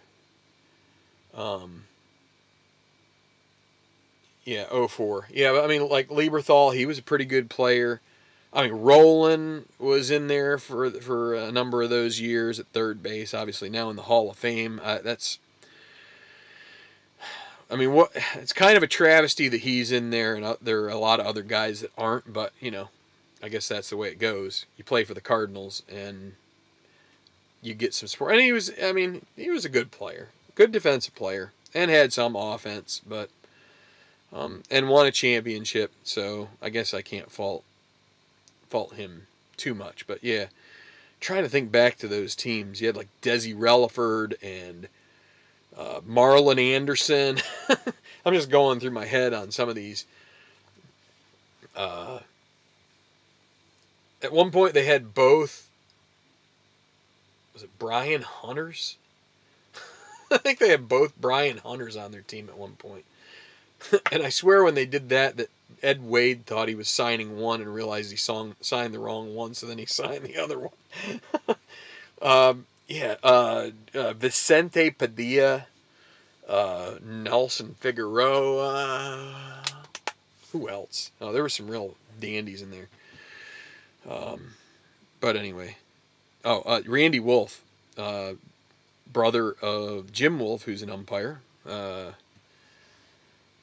Yeah, '04. Yeah, I mean, like Lieberthal, he was a pretty good player. I mean, Roland was in there for a number of those years at third base. Obviously, now in the Hall of Fame. I mean, what? It's kind of a travesty that he's in there, and there are a lot of other guys that aren't. But I guess that's the way it goes. You play for the Cardinals, and you get some support. And he was, I mean, he was a good player, good defensive player, and had some offense, but and won a championship. So I guess I can't fault him too much. But yeah, trying to think back to those teams. You had like Desi Relaford and Marlon Anderson. I'm just going through my head on some of these. At one point, they had both. Was it Brian Hunters? I think they had both Brian Hunters on their team at one point. And I swear when they did that Ed Wade thought he was signing one and realized he signed the wrong one, so then he signed the other one. Vicente Padilla, Nelson Figueroa. Who else? Oh, there were some real dandies in there. But anyway. Randy Wolf, brother of Jim Wolf, who's an umpire.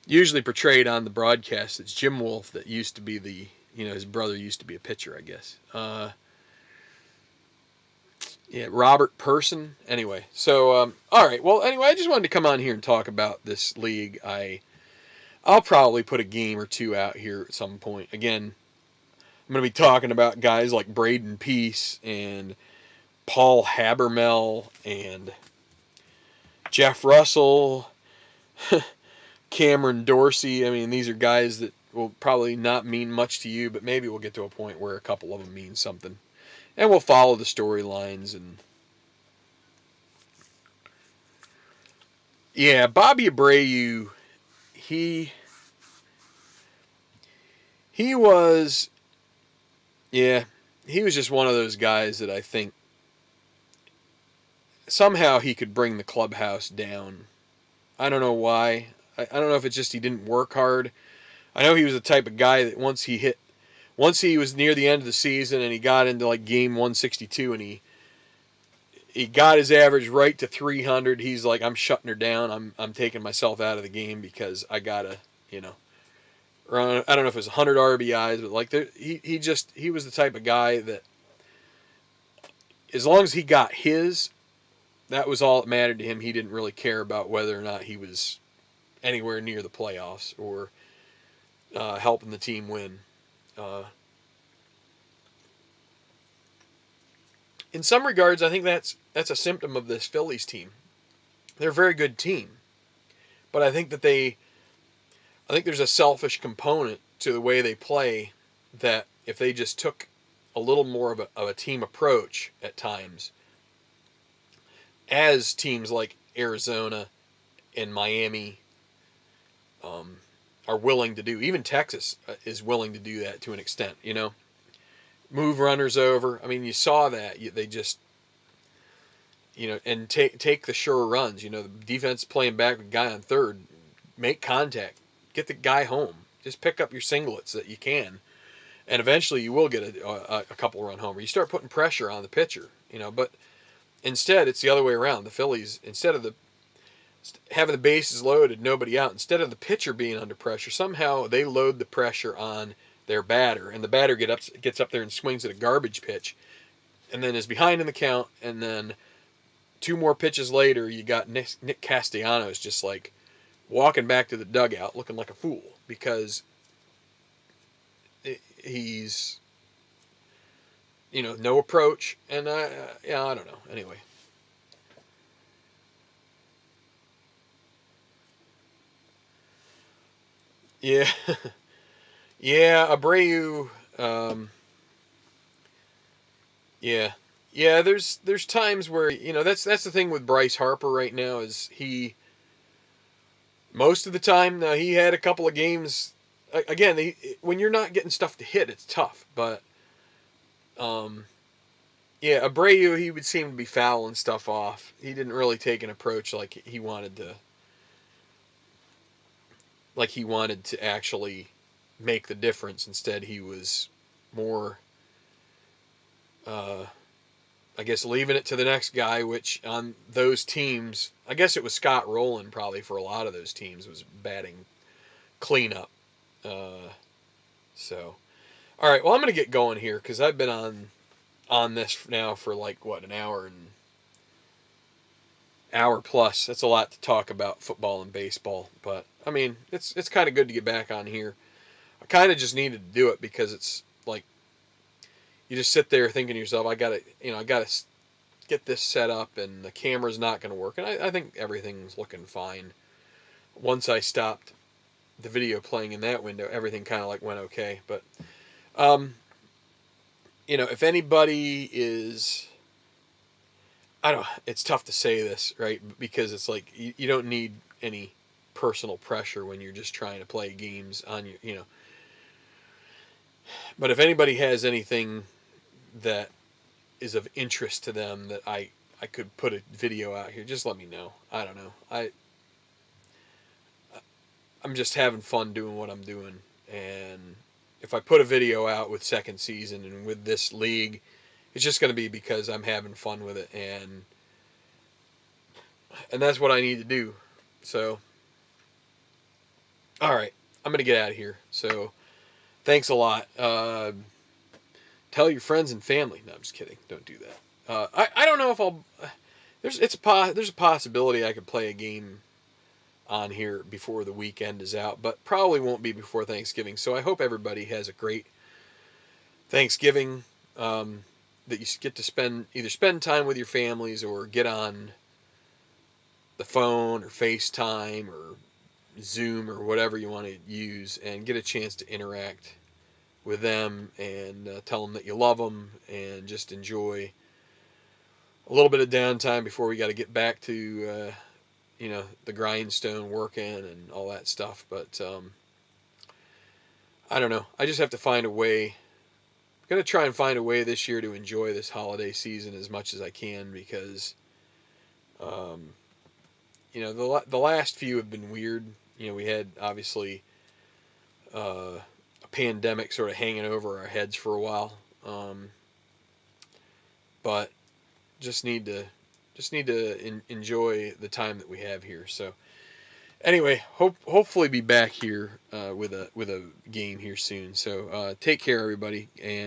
Usually portrayed on the broadcast, it's Jim Wolf that used to be his brother used to be a pitcher, I guess. Robert Person. Anyway, so all right. Well, anyway, I just wanted to come on here and talk about this league. I'll probably put a game or two out here at some point. Again, I'm going to be talking about guys like Braden Peace and Paul Habermel and Jeff Russell, Cameron Dorsey. I mean, these are guys that will probably not mean much to you, but maybe we'll get to a point where a couple of them mean something. And we'll follow the storylines. And yeah, Bobby Abreu, he was, he was just one of those guys that I think somehow he could bring the clubhouse down. I don't know why. I don't know if it's just he didn't work hard. I know he was the type of guy that once he was near the end of the season and he got into like game 162 and he got his average right to 300, he's like, I'm shutting her down. I'm taking myself out of the game because I gotta, run. I don't know if it was 100 RBIs, but like he was the type of guy that as long as he got his, that was all that mattered to him. He didn't really care about whether or not he was anywhere near the playoffs or helping the team win. In some regards, I think that's a symptom of this Phillies team. They're a very good team, but I think there's a selfish component to the way they play that if they just took a little more of a team approach at times, as teams like Arizona and Miami are willing to do, even Texas is willing to do that to an extent, move runners over. I mean, you saw that. They just, and take the sure runs. The defense playing back with a guy on third, make contact, get the guy home. Just pick up your singlets that you can, and eventually you will get a couple run homer. You start putting pressure on the pitcher, but instead it's the other way around. The Phillies, instead of having the bases loaded, nobody out, instead of the pitcher being under pressure, somehow they load the pressure on their batter, and the batter gets up there and swings at a garbage pitch, and then is behind in the count, and then two more pitches later, you got Nick Castellanos just like walking back to the dugout looking like a fool because he's, no approach, and I don't know. Anyway. Yeah. Yeah, Abreu. Yeah, yeah. There's times where that's the thing with Bryce Harper right now is he most of the time he had a couple of games. Again, when you're not getting stuff to hit, it's tough. But yeah, Abreu he would seem to be fouling stuff off. He didn't really take an approach like he wanted to. Like he wanted to actually make the difference. Instead, he was more. I guess leaving it to the next guy, which on those teams, I guess it was Scott Rowland probably for a lot of those teams was batting cleanup. Uh, so, all right, well I'm gonna get going here because I've been on this now for like what, an hour and hour plus. That's a lot to talk about football and baseball, but I mean it's kind of good to get back on here. I kind of just needed to do it because it's like you just sit there thinking to yourself, I gotta get this set up, and the camera's not going to work. And I think everything's looking fine. Once I stopped the video playing in that window, everything kind of like went okay. But um, if anybody is, I don't. It's tough to say this, right? Because it's like you don't need any personal pressure when you're just trying to play games on your. But if anybody has anything that is of interest to them that I could put a video out here, just let me know. I don't know. I'm just having fun doing what I'm doing, and if I put a video out with second season and with this league, it's just going to be because I'm having fun with it, and that's what I need to do. So, all right, I'm going to get out of here. So, thanks a lot. Tell your friends and family. No, I'm just kidding. Don't do that. I don't know if I'll. There's a possibility I could play a game on here before the weekend is out, but probably won't be before Thanksgiving. So I hope everybody has a great Thanksgiving. That you get to spend time with your families or get on the phone or FaceTime or Zoom or whatever you want to use and get a chance to interact with them and tell them that you love them and just enjoy a little bit of downtime before we got to get back to the grindstone working and all that stuff. But I don't know. I just have to find a way. I'm going to try and find a way this year to enjoy this holiday season as much as I can because, um, the last few have been weird. We had obviously a pandemic sort of hanging over our heads for a while, but just need to enjoy the time that we have here. So anyway, hopefully be back here with a game here soon. So take care, everybody, and